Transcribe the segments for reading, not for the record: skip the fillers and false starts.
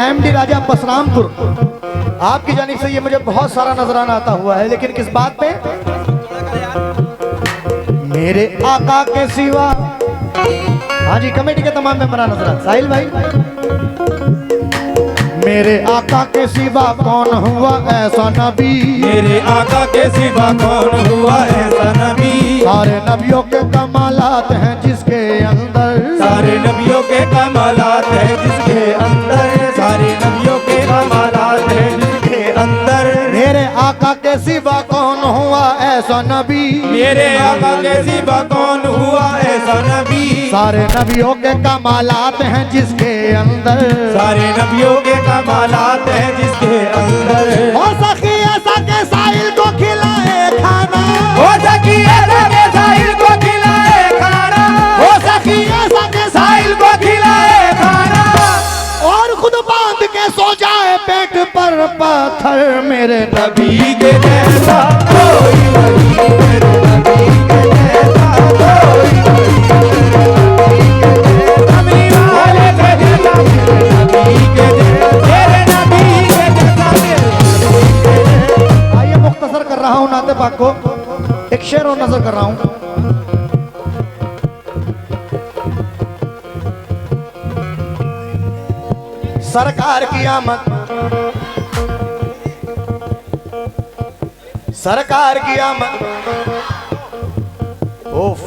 MD राजा परशुरामपुर, आपकी जानिब से ये मुझे बहुत सारा नजराना आता हुआ है, लेकिन किस बात पे? मेरे आका के सिवा। हाँ जी, कमेटी के तमाम मेंबर नजर। साहिल भाई, मेरे आका के सिवा कौन हुआ ऐसा नबी, मेरे आका के सिवा कौन हुआ ऐसा नबी। सारे नबियों के कमालात हैं जिसके अंदर, सारे नबियों के कमालात हैं जिसके अंदर, सारे नबियों के कमालात हैं जिसके अंदर। मेरे आका के सिवा कौन हुआ ऐसा नबी, मेरे आका के सिवा कौन हुआ ऐसा नबी। सारे नबियों के कमालात हैं जिसके अंदर, सारे नबियों के कमालात हैं जिसके अंदर। हो सकी ऐसा के साहिल को खिलाए खाना, हो सकी ऐसा के साहिल को खिलाए खाना, हो सकी ऐसा के साहिल को खिलाए खाना, और खुद बांध के सो जाए पेट पर पत्थर। मेरे नबी नबी के जैसा कोई नहीं, मेरे नबी के जैसा कोई नहीं, वाले के जैसा मेरे नबी के जैसा, मेरे नबी के जैसा, मेरे नबी के जैसा। आइए मुख्तसर कर रहा हूँ नाते पाक को, एक शेर और नजर कर रहा हूँ। सरकार की आमद, सरकार की आमद, ओफ,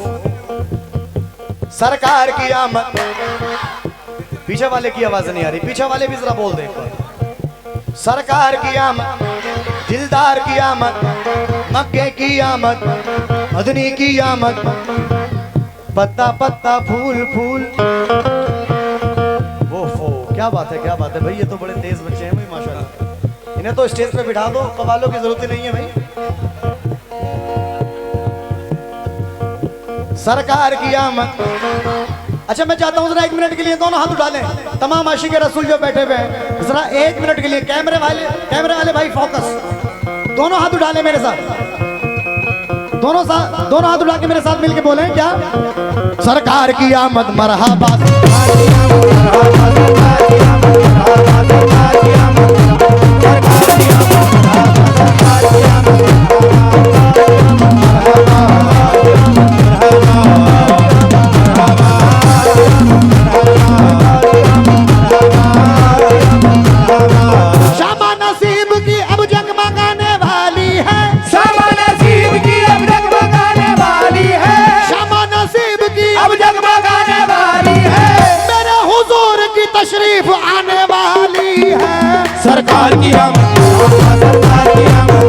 सरकार की आमद। पीछे वाले की आवाज नहीं आ रही, पीछे वाले भी जरा बोल दे एक बार। सरकार की आमद, दिलदार की आमद, मक्के की आमद, मदनी की आमद, पत्ता पत्ता फूल फूल। ओफो, क्या बात है, क्या बात है भाई, ये तो बड़े तेज बच्चे हैं भाई माशाल्लाह। इन्हें तो स्टेज पे बिठा दो, कवालों की जरूरत ही नहीं है भाई। सरकार की आमद। अच्छा मैं चाहता हूँ जरा 1 मिनट के लिए दोनों हाथ उठा लें, तमाम आशिक रसूल जो बैठे हुए हैं, जरा 1 मिनट के लिए कैमरे वाले भाई फोकस, दोनों हाथ उठा लें मेरे साथ, दोनों हाथ उठा के मेरे साथ मिलके बोले क्या? सरकार की आमद मरहबा, शामा नसीब की अब जगमगाने वाली है, शामा नसीब की अब जगमगाने वाली है, शामा नसीब की अब जगमगाने वाली है, मेरे हुजूर की तशरीफ आने वाली है। सरकार की आमद, सरकार की आमद,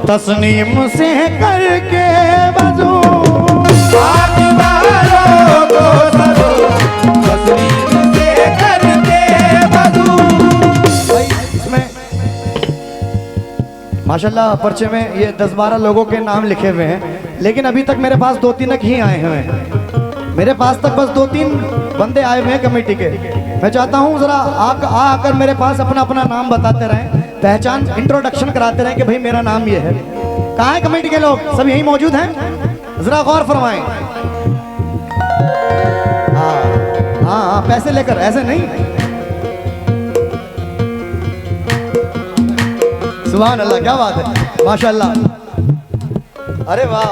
तस्नीम से करके वज़ू, आँख वालों को सरो, तस्नीम से करके वज़ू। भाई इसमें माशाल्लाह पर्चे में ये 10-12 लोगों के नाम लिखे हुए हैं, लेकिन अभी तक मेरे पास 2-3 ही आए हुए हैं। मेरे पास तक बस 2-3 बंदे आए हुए हैं कमेटी के। मैं चाहता हूँ जरा आकर मेरे पास अपना अपना नाम बताते रहें, पहचान इंट्रोडक्शन कराते रहें कि भाई मेरा नाम ये है। कहाँ है कमेटी के लोग? सब यही मौजूद हैं? जरा गौर फरमाएं। हाँ, पैसे लेकर, ऐसे नहीं। सुभान अल्लाह, क्या बात है माशाल्लाह। अरे वाह,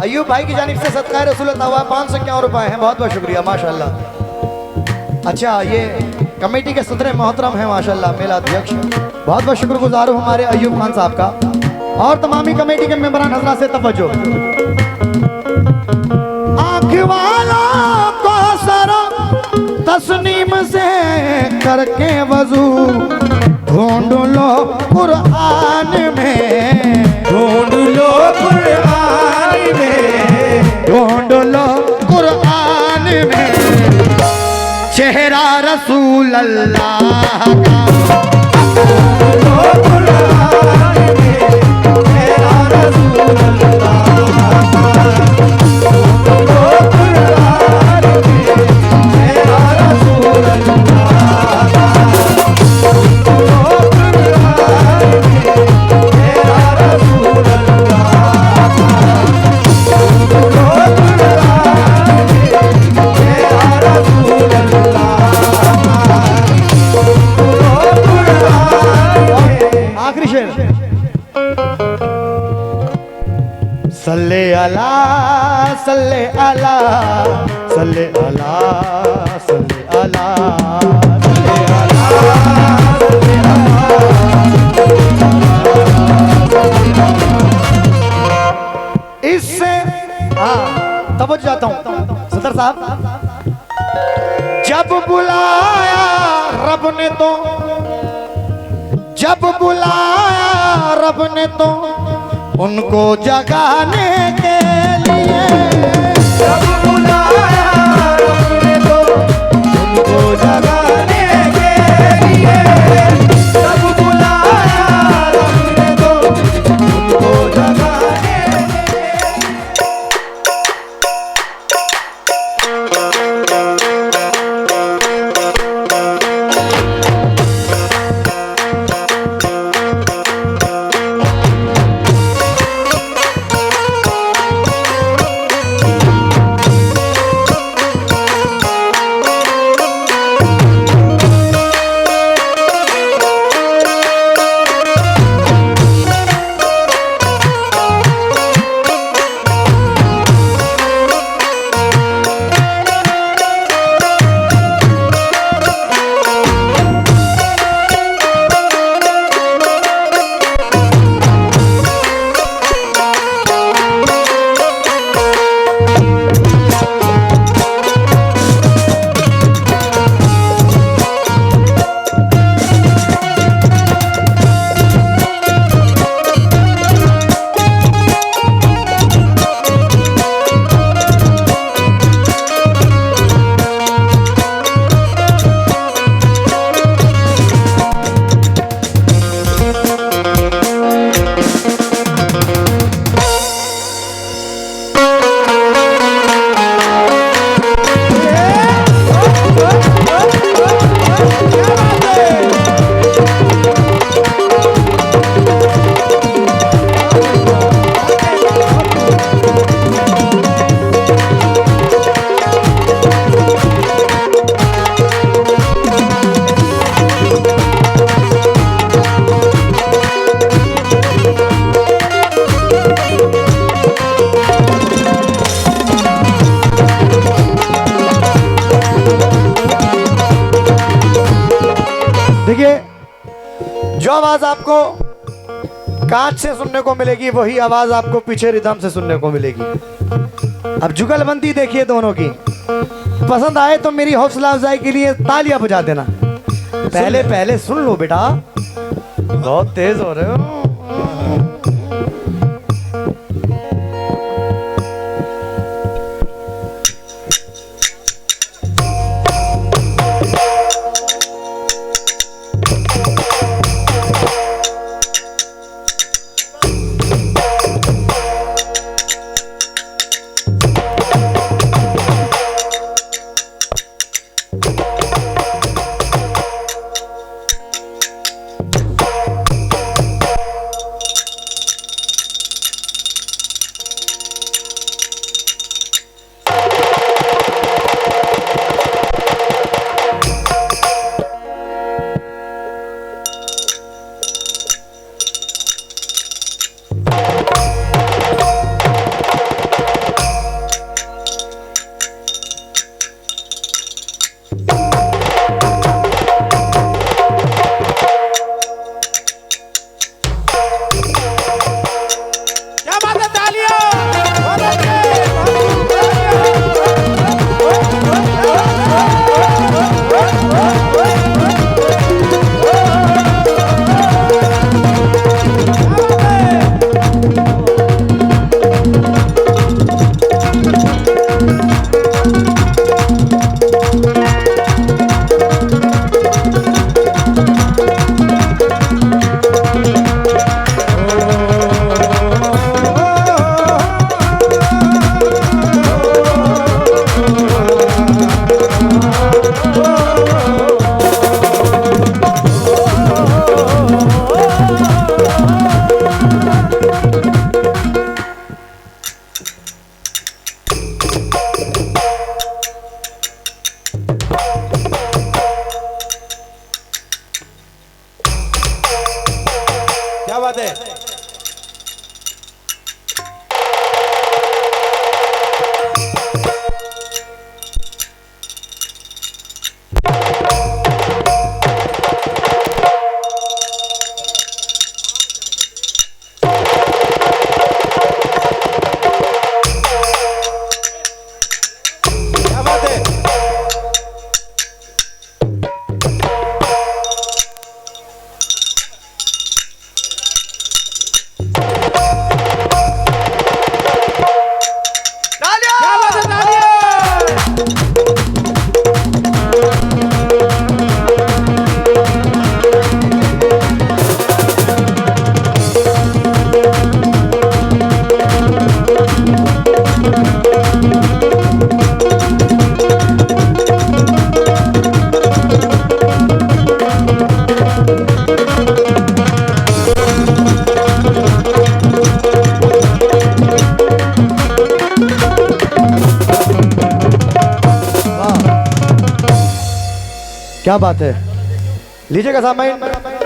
अय्यूब भाई की जानिब से सदका रसूल हुआ 551 रुपए हैं, बहुत बहुत शुक्रिया माशाल्लाह। अच्छा ये कमेटी के सदर मोहतरम हैं माशाल्लाह, मेला अध्यक्ष, बहुत बहुत शुक्रगुजार हूँ हमारे अय्यूब खान साहब का, और तमामी कमेटी के मेंबरान हजरात से तवज्जो। आँख वालों को सरो तस्नीम से करके वज़ू, ढूंढ लो कुरान में, ढूंढ लो कुरान में, ढूंढ लो कुरान में, चेहरा रसूल अल्लाह का। आखिरी शेर। सल्ले अला सल्ले अला सल्ले अला सल्ले अला सल्ले अला सल्ले अला। इससे हाँ तब जाता हूँ सदर साहब। जब बुलाया रब ने तो, जब बुलाया रब ने तो उनको जगाने के लिए, जब बुलाया रब ने तो उनको जगाने के लिए, जब बुलाया रब ने तो उनको जगाने के देखिए, जो आवाज आपको कांच से सुनने को मिलेगी वही आवाज आपको पीछे रिदम से सुनने को मिलेगी। अब जुगलबंदी देखिए दोनों की। पसंद आए तो मेरी हौसला अफजाई के लिए तालियां बजा देना। पहले पहले सुन लो बेटा, बहुत तेज हो रहे हो। क्या बात है। क्या बात है। क्या बात है, तालियां। क्या बात है। लीजिएगा साहब।